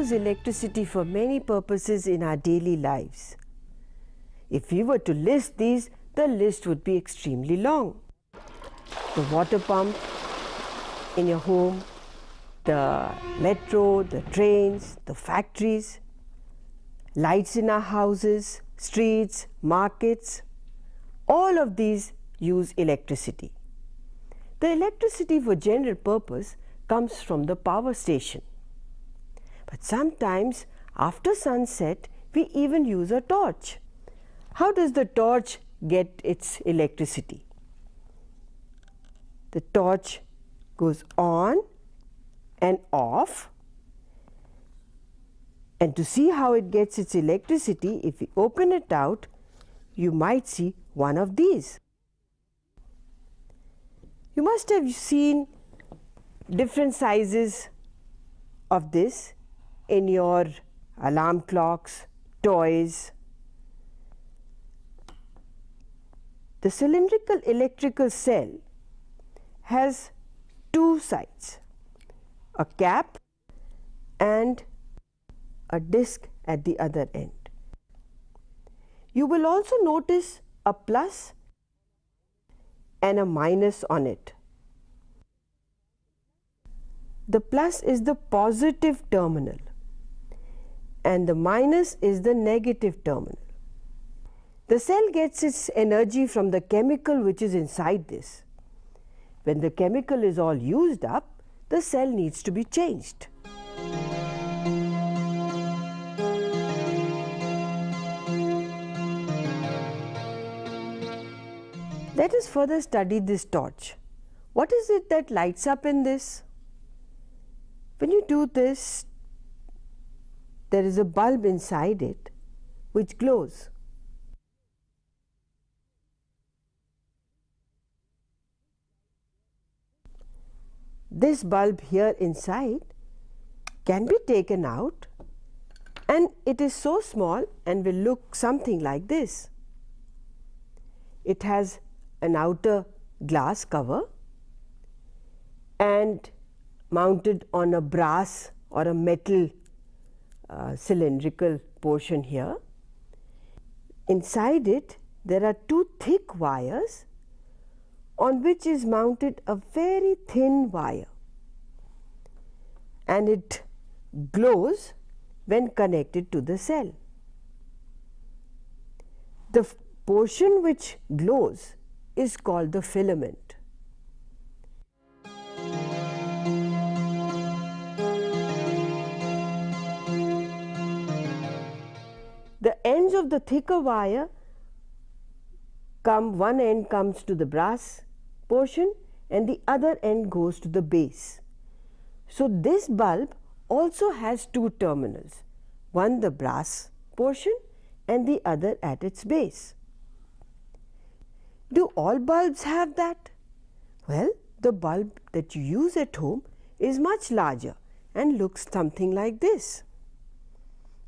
use electricity for many purposes in our daily lives. If we were to list these, the list would be extremely long. The water pump in your home, the metro, the trains, the factories, lights in our houses, streets, markets, all of these use electricity. The electricity for general purpose comes from the power station. But sometimes after sunset, we even use a torch. How does the torch get its electricity? The torch goes on and off, and to see how it gets its electricity, if we open it out, you might see one of these. You must have seen different sizes of this in your alarm clocks, toys. The cylindrical electrical cell has two sides, a cap and a disc at the other end. You will also notice a plus and a minus on it. The plus is the positive terminal and the minus is the negative terminal. The cell gets its energy from the chemical which is inside this. When the chemical is all used up, the cell needs to be changed. Let us further study this torch. What is it that lights up in this? When you do this, there is a bulb inside it which glows. This bulb here inside can be taken out, and it is so small and will look something like this. It has an outer glass cover and mounted on a brass or a metal cylindrical portion here. Inside it there are two thick wires on which is mounted a very thin wire, and it glows when connected to the cell. The portion which glows is called the filament. The ends of the thicker wire one end comes to the brass portion and the other end goes to the base. So this bulb also has two terminals, one the brass portion and the other at its base. Do all bulbs have that? Well, the bulb that you use at home is much larger and looks something like this.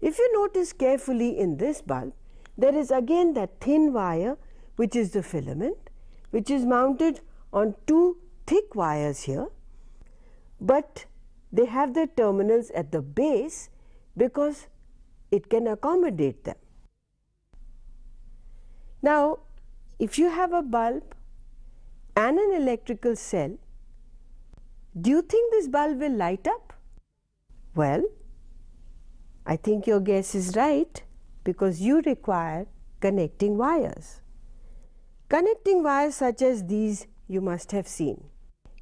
If you notice carefully in this bulb, there is again that thin wire which is the filament, which is mounted on two thick wires here, but they have their terminals at the base because it can accommodate them. Now, if you have a bulb and an electrical cell, do you think this bulb will light up? Well, I think your guess is right because you require connecting wires. Connecting wires such as these you must have seen.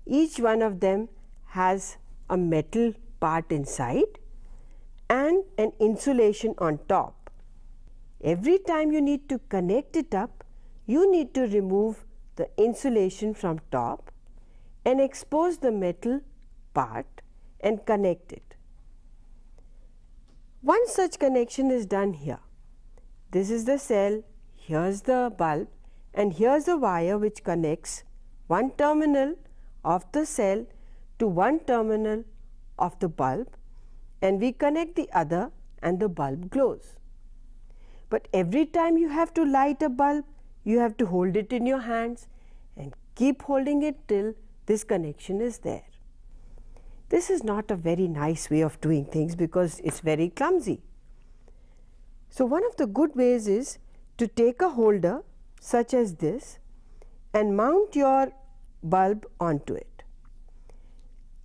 Each one of them has a metal part inside and an insulation on top. Every time you need to connect it up, you need to remove the insulation from top and expose the metal part and connect it. One such connection is done here. This is the cell, here's the bulb, and here's a wire which connects one terminal of the cell to one terminal of the bulb, and we connect the other and the bulb glows. But every time you have to light a bulb, you have to hold it in your hands and keep holding it till this connection is there. This is not a very nice way of doing things because it's very clumsy. So one of the good ways is to take a holder such as this and mount your bulb onto it.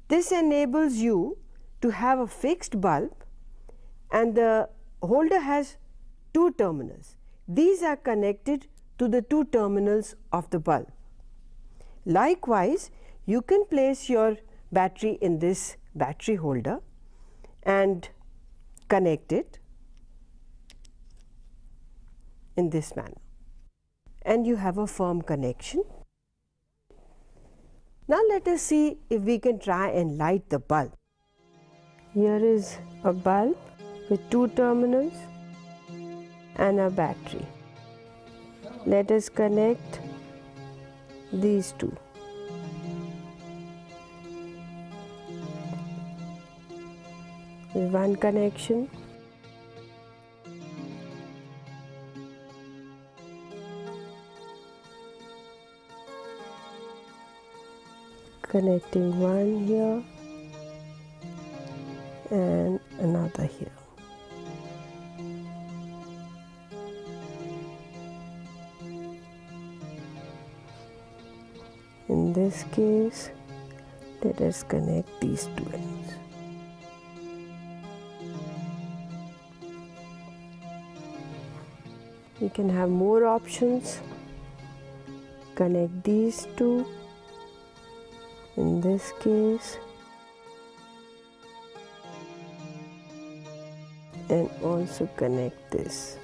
This enables you to have a fixed bulb, and the holder has two terminals. These are connected to the two terminals of the bulb. Likewise, you can place your battery in this battery holder and connect it in this manner, and you have a firm connection. Now let us see if we can try and light the bulb. Here is a bulb with two terminals and a battery. Let us connect these two. One connection. Connecting one here and another here. In this case, let us connect these two ends. You can have more options. Connect these two. In this case, and also connect this.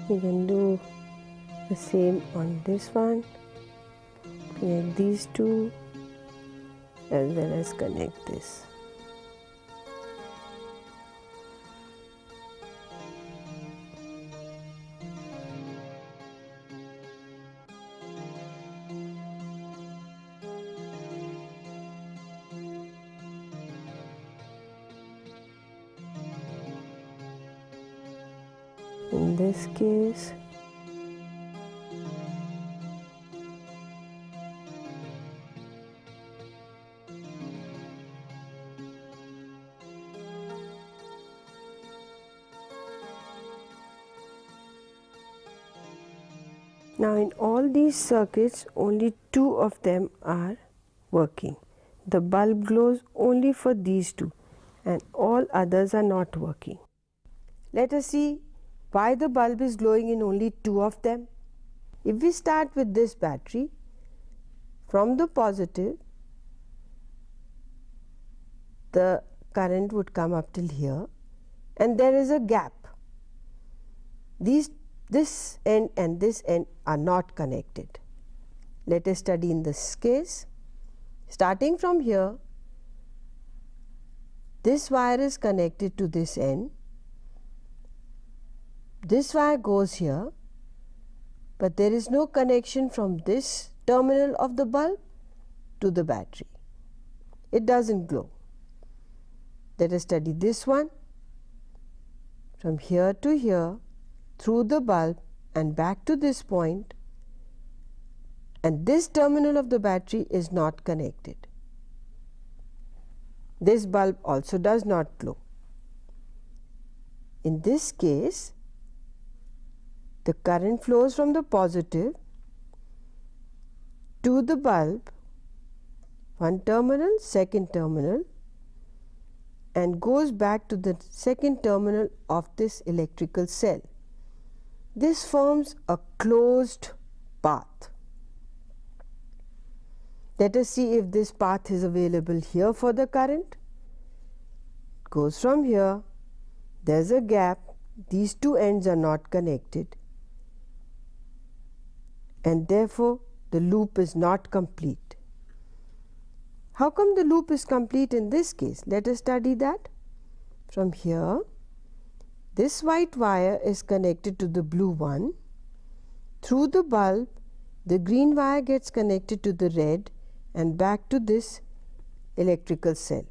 You can do the same on this one. Connect these two as well as connect this. In this case, now in all these circuits, only two of them are working. The bulb glows only for these two, and all others are not working. Let us see why the bulb is glowing in only two of them. If we start with this battery, from the positive, the current would come up till here, and there is a gap. This end and this end are not connected. Let us study in this case. Starting from here, this wire is connected to this end. This wire goes here, but there is no connection from this terminal of the bulb to the battery. It doesn't glow. Let us study this one. From here to here, through the bulb and back to this point, and this terminal of the battery is not connected. This bulb also does not glow. In this case, the current flows from the positive to the bulb, one terminal, second terminal, and goes back to the second terminal of this electrical cell. This forms a closed path. Let us see if this path is available here for the current. It goes from here, there is a gap, these two ends are not connected, and therefore the loop is not complete. How come the loop is complete in this case? Let us study that. From here, this white wire is connected to the blue one. Through the bulb, the green wire gets connected to the red and back to this electrical cell.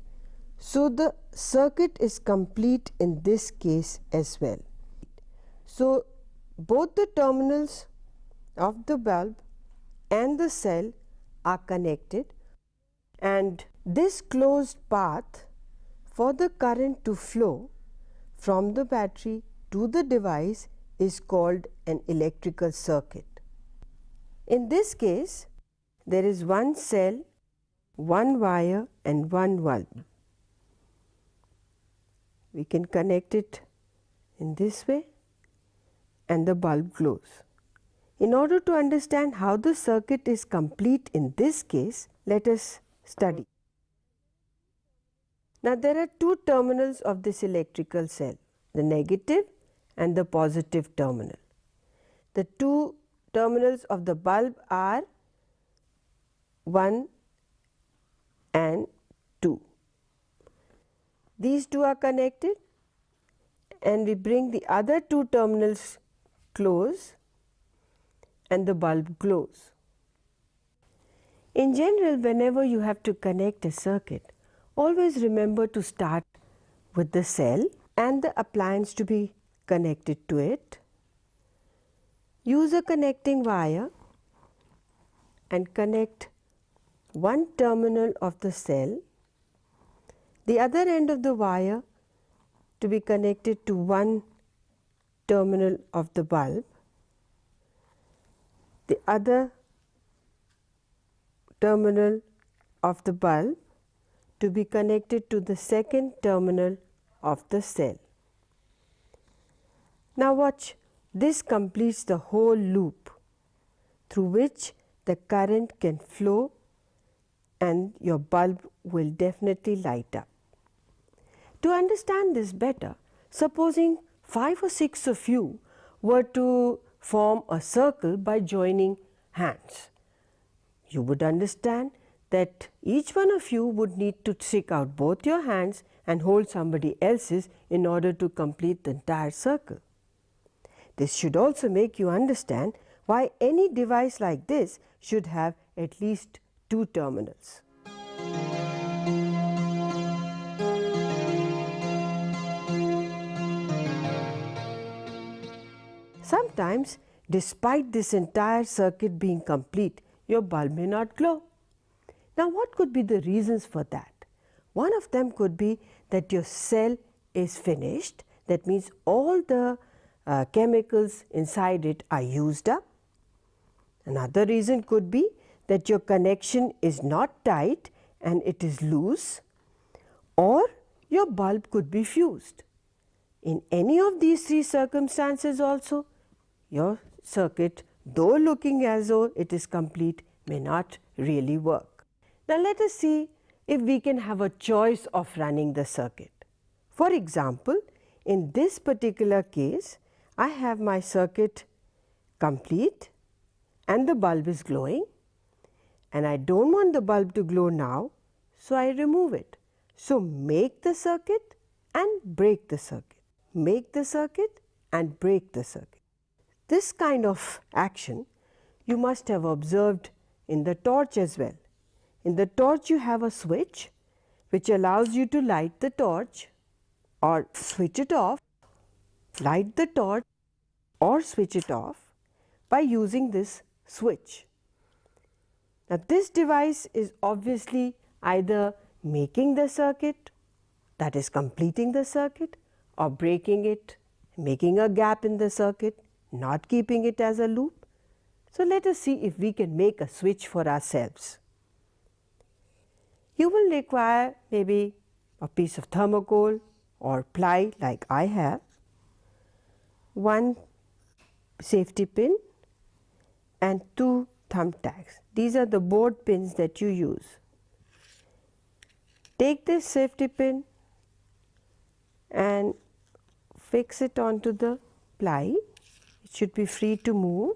So the circuit is complete in this case as well. So both the terminals of the bulb and the cell are connected, and this closed path for the current to flow from the battery to the device is called an electrical circuit. In this case, there is one cell, one wire and one bulb. We can connect it in this way and the bulb glows. In order to understand how the circuit is complete in this case, let us study. Now there are two terminals of this electrical cell, the negative and the positive terminal. The two terminals of the bulb are 1 and 2. These two are connected and we bring the other two terminals close and the bulb glows. In general, whenever you have to connect a circuit, always remember to start with the cell and the appliance to be connected to it. Use a connecting wire and connect one terminal of the cell, the other end of the wire to be connected to one terminal of the bulb, the other terminal of the bulb to be connected to the second terminal of the cell. Now watch, this completes the whole loop through which the current can flow and your bulb will definitely light up. To understand this better, supposing 5 or 6 of you were to form a circle by joining hands. You would understand that each one of you would need to stick out both your hands and hold somebody else's in order to complete the entire circle. This should also make you understand why any device like this should have at least 2 terminals. Sometimes, despite this entire circuit being complete, your bulb may not glow. Now, what could be the reasons for that? One of them could be that your cell is finished. That means all the chemicals inside it are used up. Another reason could be that your connection is not tight and it is loose, or your bulb could be fused. In any of these 3 circumstances also, your circuit, though looking as though it is complete, may not really work. Now let us see if we can have a choice of running the circuit. For example, in this particular case, I have my circuit complete and the bulb is glowing, and I don't want the bulb to glow now, so I remove it. So make the circuit and break the circuit, make the circuit and break the circuit. This kind of action you must have observed in the torch as well. In the torch you have a switch which allows you to light the torch or switch it off, light the torch or switch it off by using this switch. Now this device is obviously either making the circuit, that is completing the circuit, or breaking it, making a gap in the circuit, not keeping it as a loop. So let us see if we can make a switch for ourselves. You will require maybe a piece of thermocol or ply like I have, one safety pin and 2 thumbtacks. These are the board pins that you use. Take this safety pin and fix it onto the ply. It should be free to move.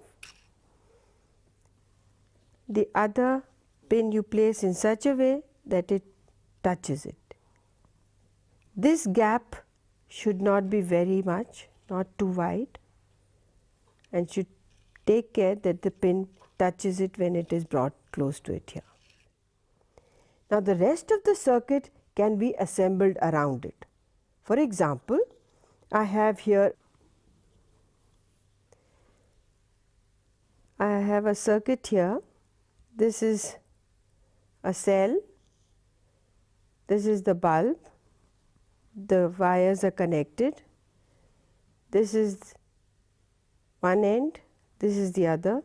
The other pin you place in such a way that it touches it. This gap should not be very much, not too wide, and should take care that the pin touches it when it is brought close to it here. Now the rest of the circuit can be assembled around it. For example, I have here a circuit here. This is a cell, this is the bulb, the wires are connected, this is one end, this is the other.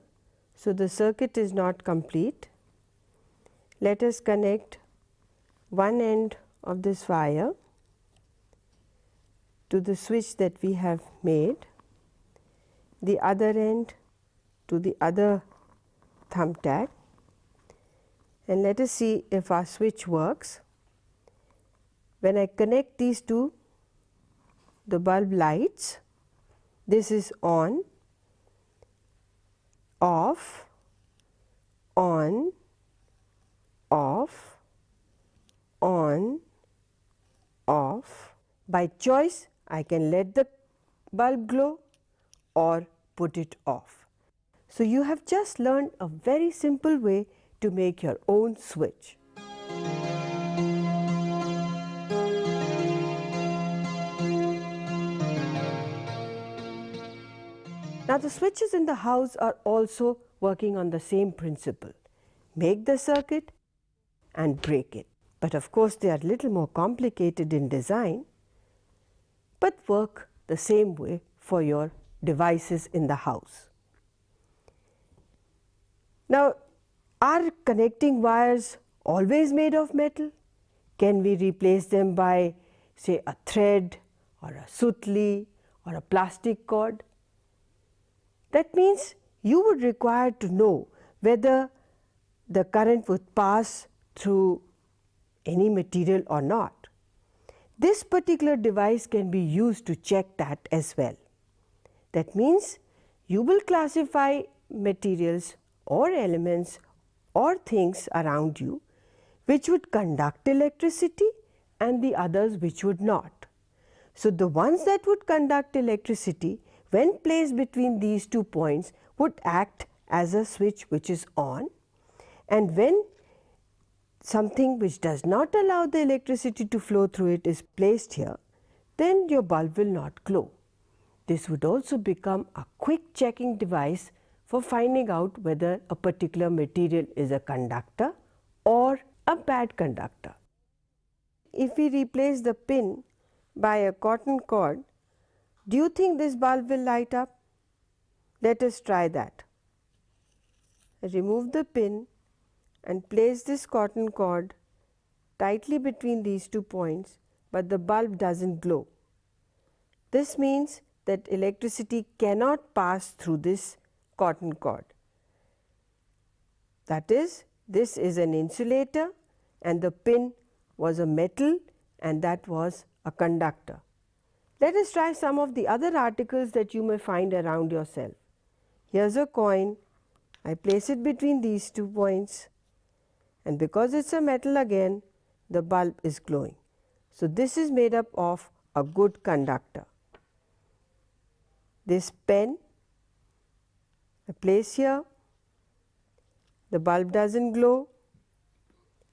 So, the circuit is not complete. Let us connect one end of this wire to the switch that we have made, the other end to the other thumbtack, and let us see if our switch works. When I connect these two, the bulb lights. This is on, off, on, off, on, off. By choice, I can let the bulb glow or put it off. So, you have just learned a very simple way to make your own switch. Now, the switches in the house are also working on the same principle: make the circuit and break it. But of course, they are a little more complicated in design, but work the same way for your devices in the house. Now, are connecting wires always made of metal? Can we replace them by, say, a thread or a sutli or a plastic cord? That means you would require to know whether the current would pass through any material or not. This particular device can be used to check that as well. That means you will classify materials or elements or things around you which would conduct electricity and the others which would not. So, the ones that would conduct electricity, when placed between these 2 points, would act as a switch which is on, and when something which does not allow the electricity to flow through it is placed here, then your bulb will not glow. This would also become a quick checking device for finding out whether a particular material is a conductor or a bad conductor. If we replace the pin by a cotton cord, do you think this bulb will light up? Let us try that. Remove the pin and place this cotton cord tightly between these 2 points, but the bulb does not glow. This means that electricity cannot pass through this cotton cord. That is, this is an insulator and the pin was a metal and that was a conductor. Let us try some of the other articles that you may find around yourself. Here is a coin, I place it between these 2 points, and because it is a metal again, the bulb is glowing. So, this is made up of a good conductor. This pen I place here, the bulb does not glow,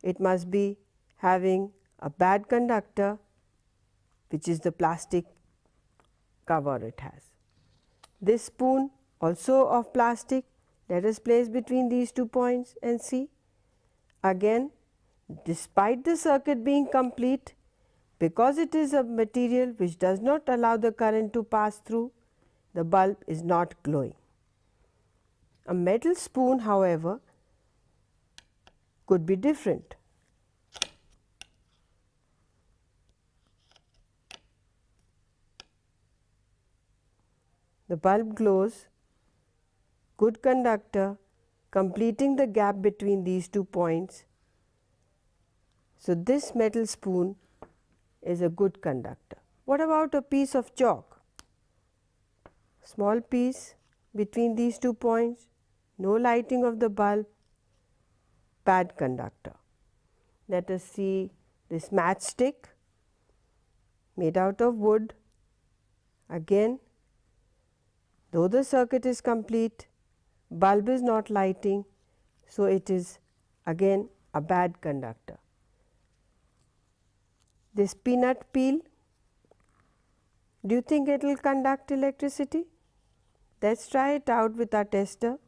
it must be having a bad conductor, which is the plastic cover it has. This spoon also of plastic, let us place between these 2 points and see. Again, despite the circuit being complete, because it is a material which does not allow the current to pass through, the bulb is not glowing. A metal spoon, however, could be different. The bulb glows, good conductor, completing the gap between these 2 points. So, this metal spoon is a good conductor. What about a piece of chalk? Small piece between these 2 points, no lighting of the bulb, bad conductor. Let us see this matchstick made out of wood. Again, though the circuit is complete, bulb is not lighting, so it is again a bad conductor. This peanut peel, do you think it will conduct electricity? Let's try it out with our tester.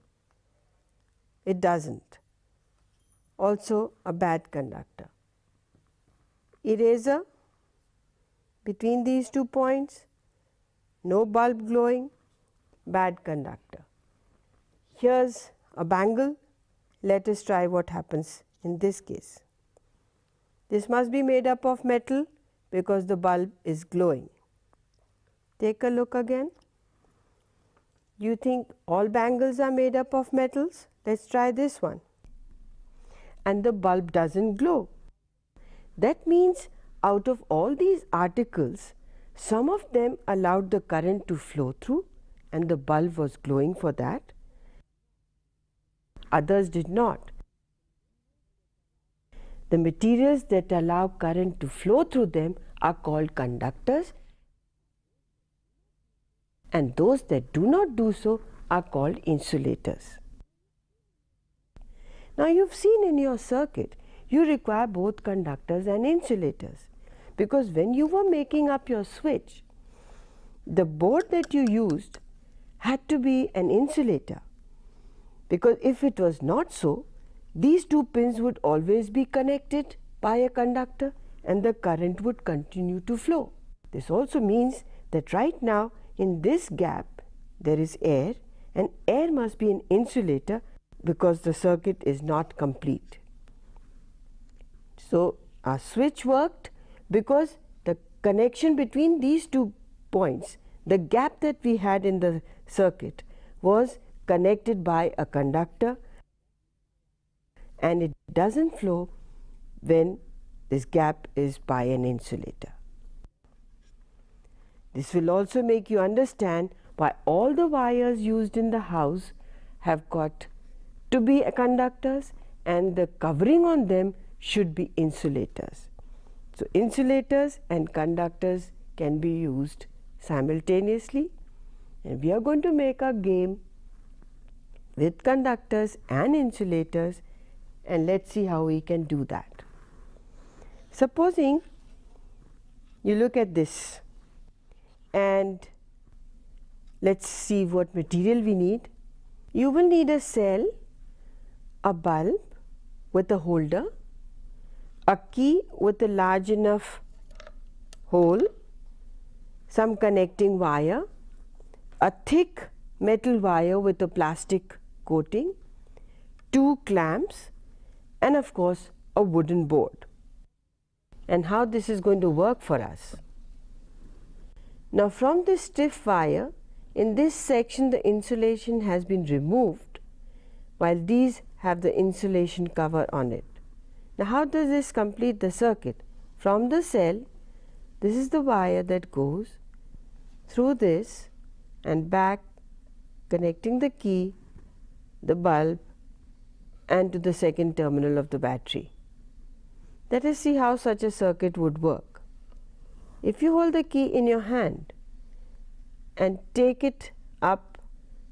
It doesn't. Also a bad conductor. Eraser, between these 2 points, no bulb glowing, bad conductor. Here's a bangle. Let us try what happens in this case. This must be made up of metal because the bulb is glowing. Take a look again. You think all bangles are made up of metals? Let's try this one. And the bulb doesn't glow. That means out of all these articles, some of them allowed the current to flow through and the bulb was glowing for that. Others did not. The materials that allow current to flow through them are called conductors, and those that do not do so are called insulators. Now, you have seen in your circuit, you require both conductors and insulators, because when you were making up your switch, the board that you used had to be an insulator, because if it was not so, these 2 pins would always be connected by a conductor and the current would continue to flow. This also means that right now in this gap there is air, and air must be an insulator because the circuit is not complete. So our switch worked because the connection between these 2 points, the gap that we had in the circuit, was connected by a conductor, and it doesn't flow when this gap is by an insulator. This will also make you understand why all the wires used in the house have got to be conductors and the covering on them should be insulators. So insulators and conductors can be used simultaneously, and we are going to make a game with conductors and insulators, and let's see how we can do that. Supposing you look at this, and let's see what material we need. You will need a cell, a bulb with a holder, a key with a large enough hole, some connecting wire, a thick metal wire with a plastic coating, 2 clamps, and of course a wooden board. And how this is going to work for us. Now, from this stiff wire, in this section the insulation has been removed, while these have the insulation cover on it. Now, how does this complete the circuit? From the cell, this is the wire that goes through this and back, connecting the key, the bulb, and to the second terminal of the battery. Let us see how such a circuit would work. If you hold the key in your hand and take it up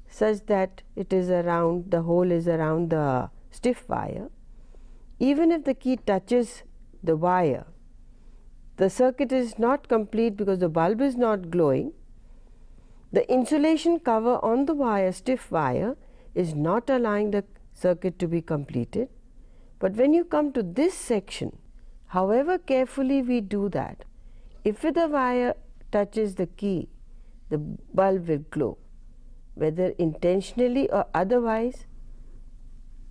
such that it is around, the hole is around the stiff wire, even if the key touches the wire, the circuit is not complete because the bulb is not glowing. The insulation cover on the wire, stiff wire, is not allowing the circuit to be completed. But when you come to this section, however carefully we do that, if the wire touches the key, the bulb will glow. Whether intentionally or otherwise,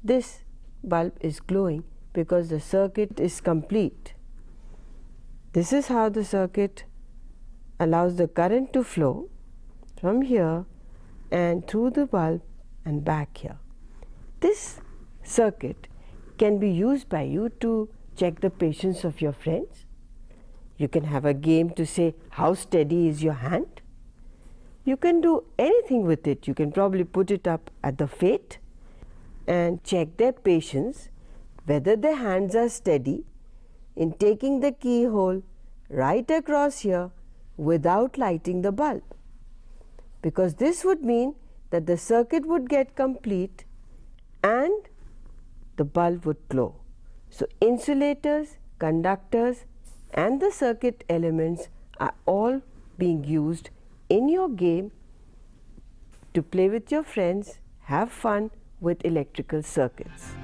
this bulb is glowing because the circuit is complete. This is how the circuit allows the current to flow from here and through the bulb and back here. This circuit can be used by you to check the patience of your friends. You can have a game to say how steady is your hand. You can do anything with it. You can probably put it up at the fete and check their patience, whether their hands are steady in taking the keyhole right across here without lighting the bulb, because this would mean that the circuit would get complete and the bulb would glow. So insulators, conductors and the circuit elements are all being used in your game to play with your friends, have fun with electrical circuits.